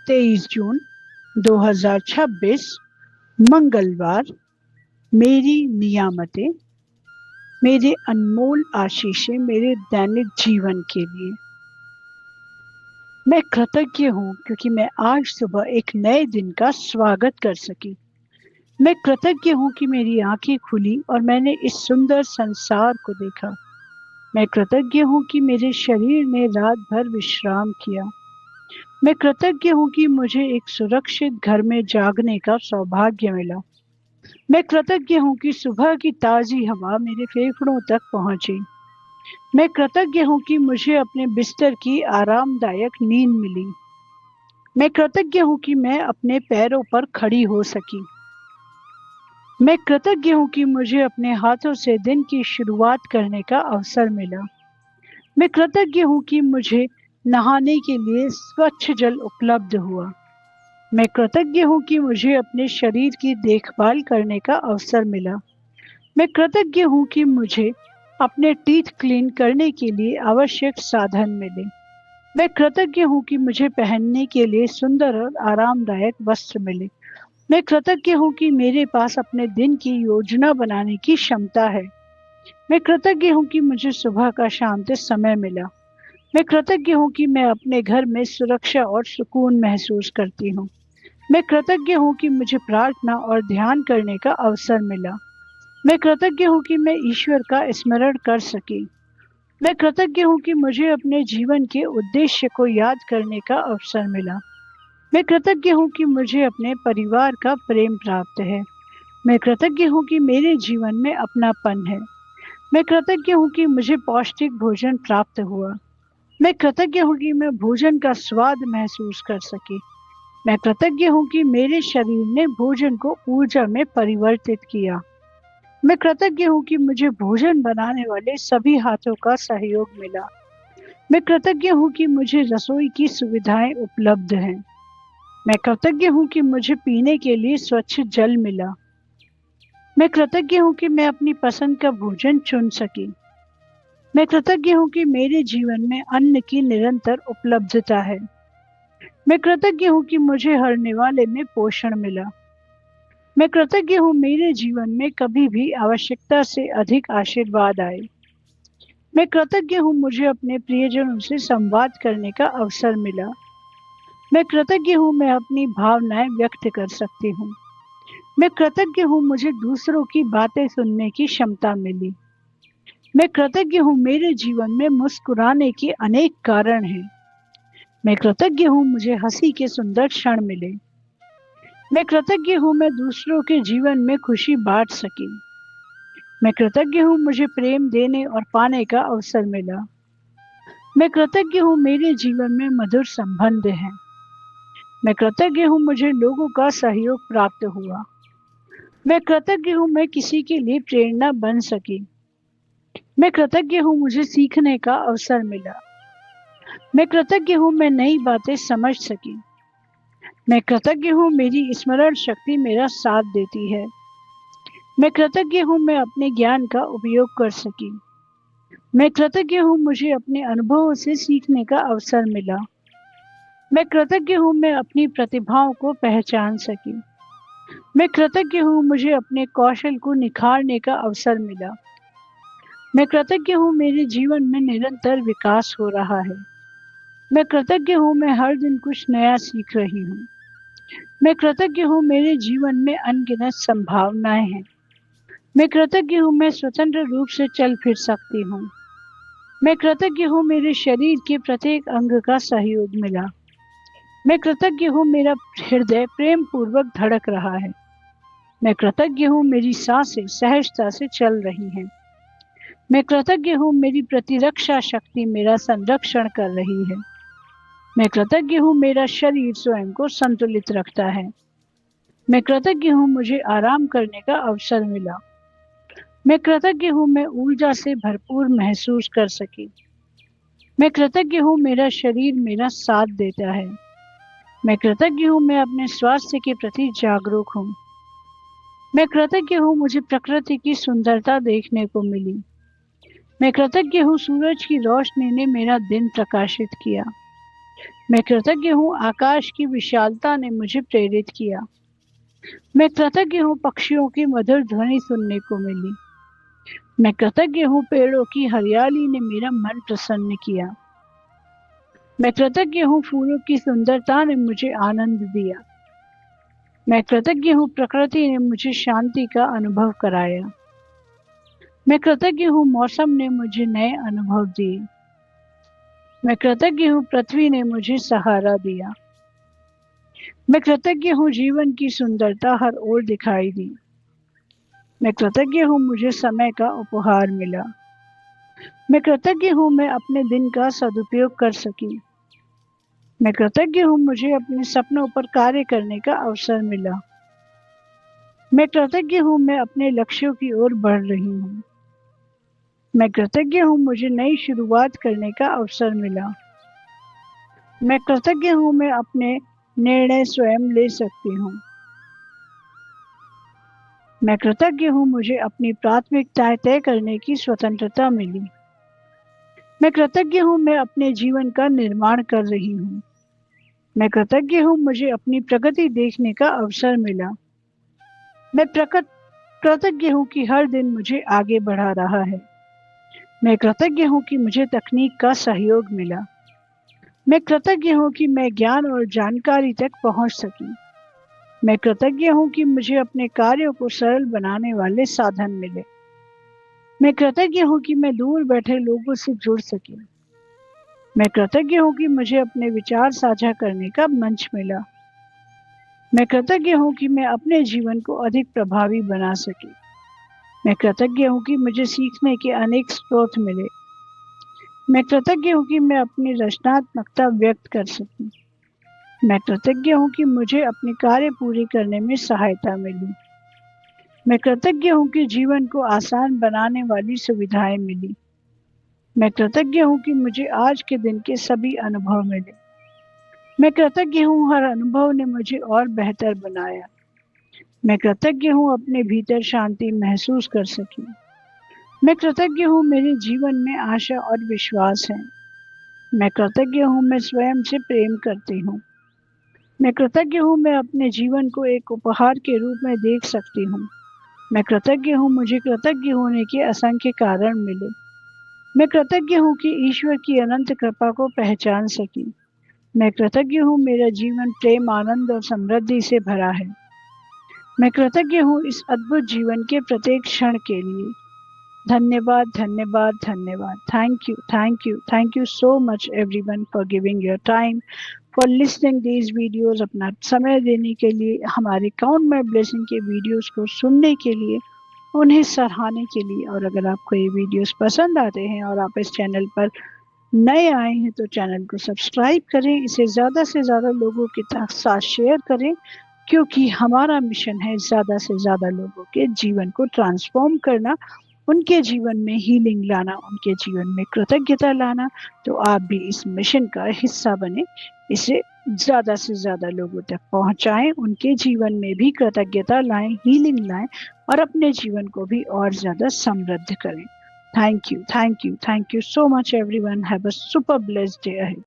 23 जून 2026 मंगलवार। मेरी नियामतें, मेरे अनमोल आशीषें मेरे दैनिक जीवन के लिए। मैं कृतज्ञ हूँ क्योंकि मैं आज सुबह एक नए दिन का स्वागत कर सकी। मैं कृतज्ञ हूँ कि मेरी आंखें खुली और मैंने इस सुंदर संसार को देखा। मैं कृतज्ञ हूँ कि मेरे शरीर ने रात भर विश्राम किया। मैं कृतज्ञ हूँ कि मुझे एक सुरक्षित घर में जागने का सौभाग्य मिला। मैं कृतज्ञ हूँ कि सुबह की ताज़ी हवा मेरे फेफड़ों तक पहुँची। मैं कृतज्ञ हूँ कि मुझे अपने बिस्तर की आरामदायक नींद मिली। मैं कृतज्ञ हूँ कि मैं अपने पैरों पर खड़ी हो सकी। मैं कृतज्ञ हूँ कि मुझे अपने हाथों से दिन की शुरुआत करने का अवसर मिला। मैं कृतज्ञ हूँ कि मुझे नहाने के लिए स्वच्छ जल उपलब्ध हुआ। मैं कृतज्ञ हूँ कि मुझे अपने शरीर की देखभाल करने का अवसर मिला। मैं कृतज्ञ हूँ कि मुझे अपने टीथ क्लीन करने के लिए आवश्यक साधन मिले। मैं कृतज्ञ हूँ कि मुझे पहनने के लिए सुंदर और आरामदायक वस्त्र मिले। मैं कृतज्ञ हूँ कि मेरे पास अपने दिन की योजना बनाने की क्षमता है। मैं कृतज्ञ हूँ कि मुझे सुबह का शांत समय मिला। मैं कृतज्ञ हूँ कि मैं अपने घर में सुरक्षा और सुकून महसूस करती हूँ। मैं कृतज्ञ हूँ कि मुझे प्रार्थना और ध्यान करने का अवसर मिला। मैं कृतज्ञ हूँ कि मैं ईश्वर का स्मरण कर सकी। मैं कृतज्ञ हूँ कि मुझे अपने जीवन के उद्देश्य को याद करने का अवसर मिला। मैं कृतज्ञ हूँ कि मुझे अपने परिवार का प्रेम प्राप्त है। मैं कृतज्ञ हूँ कि मेरे जीवन में अपनापन है। मैं कृतज्ञ हूँ कि मुझे पौष्टिक भोजन प्राप्त हुआ। मैं कृतज्ञ हूँ कि मैं भोजन का स्वाद महसूस कर सकी। मैं कृतज्ञ हूँ कि मेरे शरीर ने भोजन को ऊर्जा में परिवर्तित किया। मैं कृतज्ञ हूँ कि मुझे भोजन बनाने वाले सभी हाथों का सहयोग मिला। मैं कृतज्ञ हूँ कि मुझे रसोई की सुविधाएं उपलब्ध हैं। मैं कृतज्ञ हूँ कि मुझे पीने के लिए स्वच्छ जल मिला। मैं कृतज्ञ हूँ कि मैं अपनी पसंद का भोजन चुन सकी। मैं कृतज्ञ हूँ कि मेरे जीवन में अन्न की निरंतर उपलब्धता है। मैं कृतज्ञ हूँ कि मुझे हर निवाले में पोषण मिला। मैं कृतज्ञ हूँ मेरे जीवन में कभी भी आवश्यकता से अधिक आशीर्वाद आए। मैं कृतज्ञ हूँ मुझे अपने प्रियजनों से संवाद करने का अवसर मिला। मैं कृतज्ञ हूँ मैं अपनी भावनाएं व्यक्त कर सकती हूँ। मैं कृतज्ञ हूँ मुझे दूसरों की बातें सुनने की क्षमता मिली। मैं कृतज्ञ हूँ मेरे जीवन में मुस्कुराने के अनेक कारण हैं। मैं कृतज्ञ हूँ मुझे हंसी के सुंदर क्षण मिले। मैं कृतज्ञ हूँ मैं दूसरों के जीवन में खुशी बांट सकी। मैं कृतज्ञ हूँ मुझे प्रेम देने और पाने का अवसर मिला। मैं कृतज्ञ हूँ मेरे जीवन में मधुर संबंध हैं। मैं कृतज्ञ हूँ मुझे लोगों का सहयोग प्राप्त हुआ। मैं कृतज्ञ हूँ मैं किसी के लिए प्रेरणा बन सकी। मैं कृतज्ञ हूँ मुझे सीखने का अवसर मिला। मैं कृतज्ञ हूँ मैं नई बातें समझ सकी। मैं कृतज्ञ हूँ मेरी स्मरण शक्ति मेरा साथ देती है। मैं कृतज्ञ हूँ मैं अपने ज्ञान का उपयोग कर सकी। मैं कृतज्ञ हूँ मुझे अपने अनुभवों से सीखने का अवसर मिला। मैं कृतज्ञ हूँ मैं अपनी प्रतिभाओं को पहचान सकी। मैं कृतज्ञ हूँ मुझे अपने कौशल को निखारने का अवसर मिला। मैं कृतज्ञ हूँ मेरे जीवन में निरंतर विकास हो रहा है। मैं कृतज्ञ हूँ मैं हर दिन कुछ नया सीख रही हूँ। मैं कृतज्ञ हूँ मेरे जीवन में अनगिनत संभावनाएं हैं। मैं कृतज्ञ हूँ मैं स्वतंत्र रूप से चल फिर सकती हूँ। मैं कृतज्ञ हूँ मेरे शरीर के प्रत्येक अंग का सहयोग मिला। मैं कृतज्ञ हूँ मेरा हृदय प्रेम पूर्वक धड़क रहा है। मैं कृतज्ञ हूँ मेरी सांसें सहजता से चल रही हैं। मैं कृतज्ञ हूँ मेरी प्रतिरक्षा शक्ति मेरा संरक्षण कर रही है। मैं कृतज्ञ हूँ मेरा शरीर स्वयं को संतुलित रखता है। मैं कृतज्ञ हूँ मुझे आराम करने का अवसर मिला। मैं कृतज्ञ हूँ मैं ऊर्जा से भरपूर महसूस कर सकी। मैं कृतज्ञ हूँ मेरा शरीर मेरा साथ देता है। मैं कृतज्ञ हूँ मैं अपने स्वास्थ्य के प्रति जागरूक हूँ। मैं कृतज्ञ हूँ मुझे प्रकृति की सुंदरता देखने को मिली। मैं कृतज्ञ हूँ सूरज की रोशनी ने मेरा दिन प्रकाशित किया। मैं कृतज्ञ हूँ आकाश की विशालता ने मुझे प्रेरित किया। मैं कृतज्ञ हूँ पक्षियों की मधुर ध्वनि सुनने को मिली। मैं कृतज्ञ हूँ पेड़ों की हरियाली ने मेरा मन प्रसन्न किया। मैं कृतज्ञ हूँ फूलों की सुंदरता ने मुझे आनंद दिया। मैं कृतज्ञ हूँ प्रकृति ने मुझे शांति का अनुभव कराया। मैं कृतज्ञ हूँ मौसम ने मुझे नए अनुभव दिए। मैं कृतज्ञ हूँ पृथ्वी ने मुझे सहारा दिया। मैं कृतज्ञ हूँ जीवन की सुंदरता हर ओर दिखाई दी। मैं कृतज्ञ हूँ मुझे समय का उपहार मिला। मैं कृतज्ञ हूँ मैं अपने दिन का सदुपयोग कर सकी। मैं कृतज्ञ हूँ मुझे अपने सपनों पर कार्य करने का अवसर मिला। मैं कृतज्ञ हूँ मैं अपने लक्ष्यों की ओर बढ़ रही हूँ। मैं कृतज्ञ हूँ मुझे नई शुरुआत करने का अवसर मिला। मैं कृतज्ञ हूँ मैं अपने निर्णय स्वयं ले सकती हूँ। मैं कृतज्ञ हूँ मुझे अपनी प्राथमिकताएं तय करने की स्वतंत्रता मिली। मैं कृतज्ञ हूँ मैं अपने जीवन का निर्माण कर रही हूँ। मैं कृतज्ञ हूँ मुझे अपनी प्रगति देखने का अवसर मिला। मैं कृतज्ञ हूँ कि हर दिन मुझे आगे बढ़ा रहा है। मैं कृतज्ञ हूँ कि मुझे तकनीक का सहयोग मिला। मैं कृतज्ञ हूँ कि मैं ज्ञान और जानकारी तक पहुँच सकी। मैं कृतज्ञ हूँ कि मुझे अपने कार्यों को सरल बनाने वाले साधन मिले। मैं कृतज्ञ हूँ कि मैं दूर बैठे लोगों से जुड़ सकी। मैं कृतज्ञ हूँ कि मुझे अपने विचार साझा करने का मंच मिला। मैं कृतज्ञ हूँ कि मैं अपने जीवन को अधिक प्रभावी बना सकी। मैं कृतज्ञ हूँ कि मुझे सीखने के अनेक स्रोत मिले। मैं कृतज्ञ हूँ कि मैं अपनी रचनात्मकता व्यक्त कर सकी। मैं कृतज्ञ हूँ कि मुझे अपने कार्य पूरी करने में सहायता मिली। मैं कृतज्ञ हूँ कि जीवन को आसान बनाने वाली सुविधाएं मिली। मैं कृतज्ञ हूँ कि मुझे आज के दिन के सभी अनुभव मिले। मैं कृतज्ञ हूँ हर अनुभव ने मुझे और बेहतर बनाया। मैं कृतज्ञ हूँ अपने भीतर शांति महसूस कर सकी। मैं कृतज्ञ हूँ मेरे जीवन में आशा और विश्वास है। मैं कृतज्ञ हूँ मैं स्वयं से प्रेम करती हूँ। मैं कृतज्ञ हूँ मैं अपने जीवन को एक उपहार के रूप में देख सकती हूँ। मैं कृतज्ञ हूँ मुझे कृतज्ञ होने के असंख्य कारण मिले। मैं कृतज्ञ हूँ कि ईश्वर की अनंत कृपा को पहचान सकी। मैं कृतज्ञ हूँ मेरा जीवन प्रेम आनंद और समृद्धि से भरा है। मैं कृतज्ञ हूँ इस अद्भुत जीवन के प्रत्येक क्षण के लिए। धन्यवाद धन्यवाद धन्यवाद। Thank you so much everyone for giving your time, for listening these videos. अपना समय देने के लिए, हमारे काउंट माई ब्लेसिंग के वीडियोस को सुनने के लिए, उन्हें सराहने के लिए। और अगर आपको ये वीडियोस पसंद आते हैं और आप इस चैनल पर नए आए हैं तो चैनल को सब्सक्राइब करें, इसे ज़्यादा से ज़्यादा लोगों के साथ शेयर करें, क्योंकि हमारा मिशन है ज़्यादा से ज़्यादा लोगों के जीवन को ट्रांसफॉर्म करना, उनके जीवन में हीलिंग लाना, उनके जीवन में कृतज्ञता लाना। तो आप भी इस मिशन का हिस्सा बने, इसे ज़्यादा से ज़्यादा लोगों तक पहुंचाएं, उनके जीवन में भी कृतज्ञता लाएं, हीलिंग लाएं और अपने जीवन को भी और ज़्यादा समृद्ध करें। Thank you so much everyone. Have a super blessed day ahead.